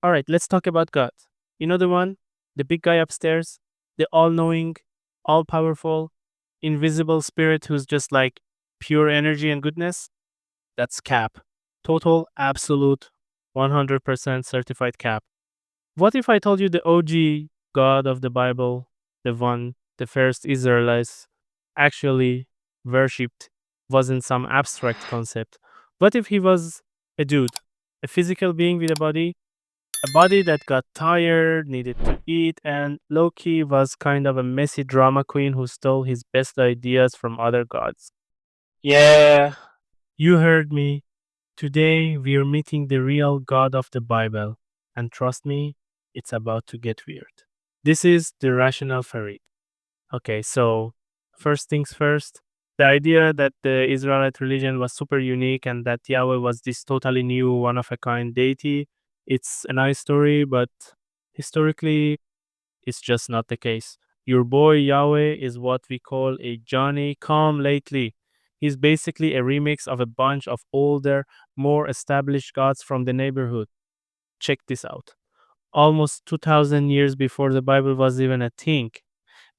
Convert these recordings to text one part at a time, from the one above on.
All right, let's talk about God. You know the one? The big guy upstairs? The all knowing, all powerful, invisible spirit who's just like pure energy and goodness? That's Cap. Total, absolute, 100% certified Cap. What if I told you the OG God of the Bible, the one the first Israelites actually worshipped, wasn't some abstract concept? What if he was a dude, a physical being with a body that got tired, needed to eat, and Loki was kind of a messy drama queen who stole his best ideas from other gods? Yeah, you heard me. Today we're meeting the real God of the Bible, and trust me, it's about to get weird. This is the rational Farid. Okay, so first things first, the idea that the Israelite religion was super unique and that Yahweh was this totally new, one of a kind deity, it's a nice story, but historically, it's just not the case. Your boy Yahweh is what we call a Johnny come lately. He's basically a remix of a bunch of older, more established gods from the neighborhood. Check this out. Almost 2000 years before the Bible was even a thing,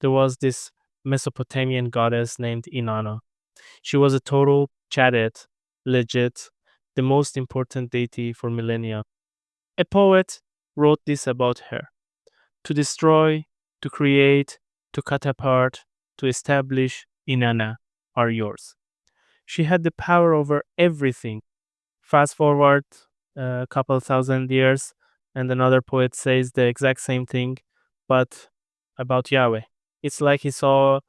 there was this Mesopotamian goddess named Inanna. She was a total chadet, legit, the most important deity for millennia. A poet wrote this about her: to destroy, to create, to cut apart, to establish, Inanna are yours. She had the power over everything. Fast forward a couple thousand years, and another poet says the exact same thing, but about Yahweh. It's like he saw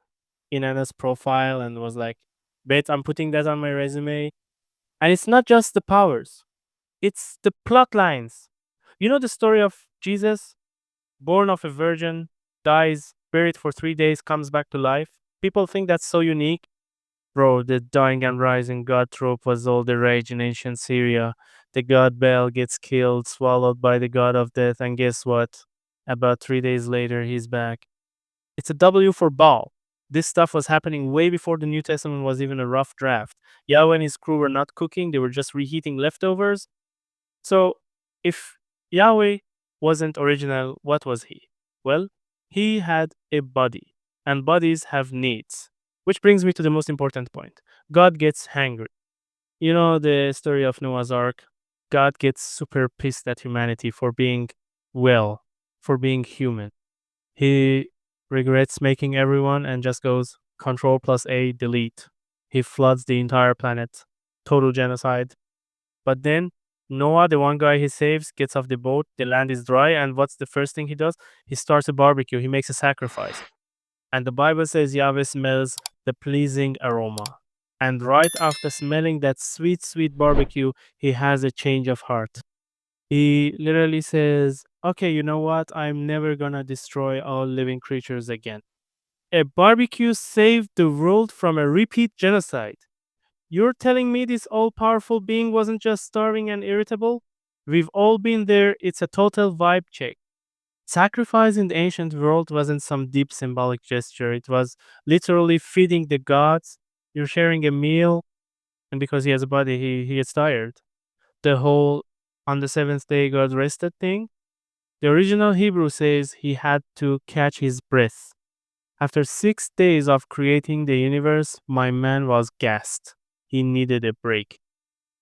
Inanna's profile and was like, bet I'm putting that on my resume. And it's not just the powers, it's the plot lines. You know the story of Jesus, born of a virgin, dies, buried for 3 days, comes back to life? People think that's so unique. Bro, the dying and rising god trope was all the rage in ancient Syria. The god Baal gets killed, swallowed by the god of death, and guess what? About 3 days later, he's back. It's a W for Baal. This stuff was happening way before the New Testament was even a rough draft. Yahweh and his crew were not cooking, they were just reheating leftovers. So, if Yahweh wasn't original, what was he? Well, he had a body, and bodies have needs. Which brings me to the most important point: God gets hangry. You know the story of Noah's Ark? God gets super pissed at humanity for being well, for being human. He regrets making everyone and just goes Control plus A, delete. He floods the entire planet. Total genocide. But then Noah, the one guy he saves, gets off the boat. The land is dry, and what's the first thing he does? He starts a barbecue. He makes a sacrifice. And the Bible says Yahweh smells the pleasing aroma. And right after smelling that sweet, sweet barbecue, he has a change of heart. He literally says, okay, you know what? I'm never gonna destroy all living creatures again. A barbecue saved the world from a repeat genocide. You're telling me this all powerful being wasn't just starving and irritable? We've all been there. It's a total vibe check. Sacrifice in the ancient world wasn't some deep symbolic gesture, it was literally feeding the gods. You're sharing a meal, and because he has a body, he gets tired. The whole on the seventh day God rested thing, the original Hebrew says he had to catch his breath. After 6 days of creating the universe, my man was gassed. He needed a break.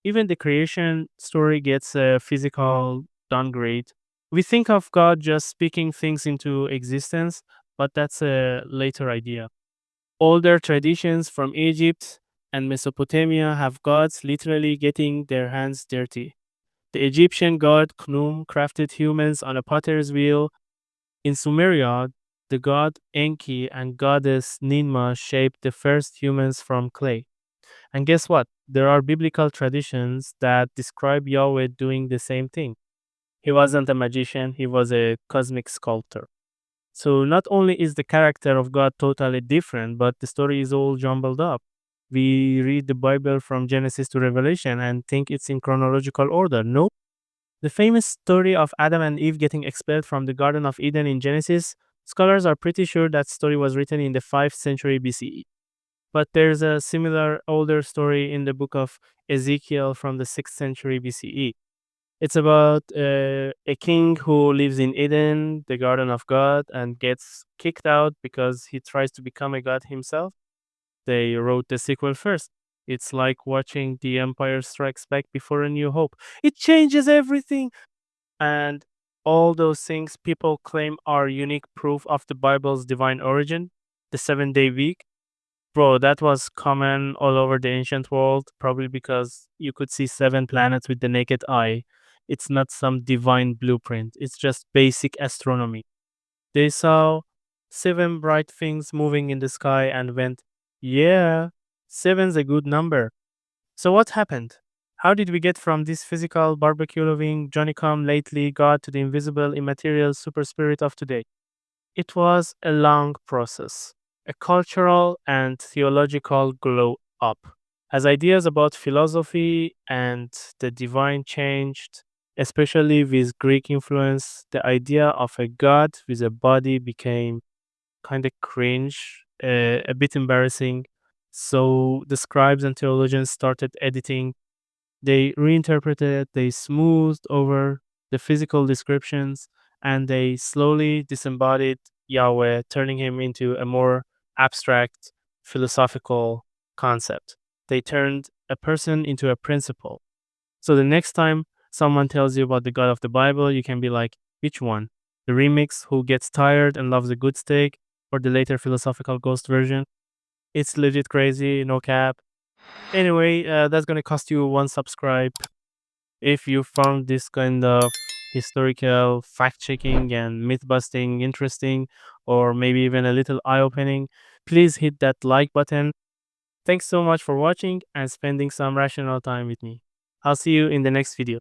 Even the creation story gets a physical downgrade. We think of God just speaking things into existence, but that's a later idea. Older traditions from Egypt and Mesopotamia have gods literally getting their hands dirty. The Egyptian god Khnum crafted humans on a potter's wheel. In Sumeria, the god Enki and goddess Ninma shaped the first humans from clay. And guess what? There are biblical traditions that describe Yahweh doing the same thing. He wasn't a magician, he was a cosmic sculptor. So not only is the character of God totally different, but the story is all jumbled up. We read the Bible from Genesis to Revelation and think it's in chronological order. Nope. The famous story of Adam and Eve getting expelled from the Garden of Eden in Genesis, scholars are pretty sure that story was written in the 5th century BCE. But there's a similar older story in the book of Ezekiel from the 6th century BCE. It's about a king who lives in Eden, the garden of God, and gets kicked out because he tries to become a god himself. They wrote the sequel first. It's like watching The Empire Strikes Back before A New Hope. It changes everything. And all those things people claim are unique proof of the Bible's divine origin, the 7-day week. Bro, that was common all over the ancient world, probably because you could see 7 planets with the naked eye. It's not some divine blueprint, it's just basic astronomy. They saw 7 bright things moving in the sky and went, yeah, seven's a good number. So what happened? How did we get from this physical barbecue loving Johnny come lately God to the invisible immaterial super spirit of today? It was a long process, a cultural and theological glow up. As ideas about philosophy and the divine changed, especially with Greek influence, the idea of a god with a body became kind of cringe, a bit embarrassing. So the scribes and theologians started editing. They reinterpreted, they smoothed over the physical descriptions, and they slowly disembodied Yahweh, turning him into a more abstract philosophical concept. They turned a person into a principle. So the next time someone tells you about the God of the Bible, you can be like, which one? The remix who gets tired and loves a good steak, or the later philosophical ghost version? It's legit crazy, no cap. Anyway, that's gonna cost you one subscribe. If you found this kind of historical fact checking and myth busting interesting, or maybe even a little eye opening, please hit that like button. Thanks so much for watching and spending some rational time with me. I'll see you in the next video.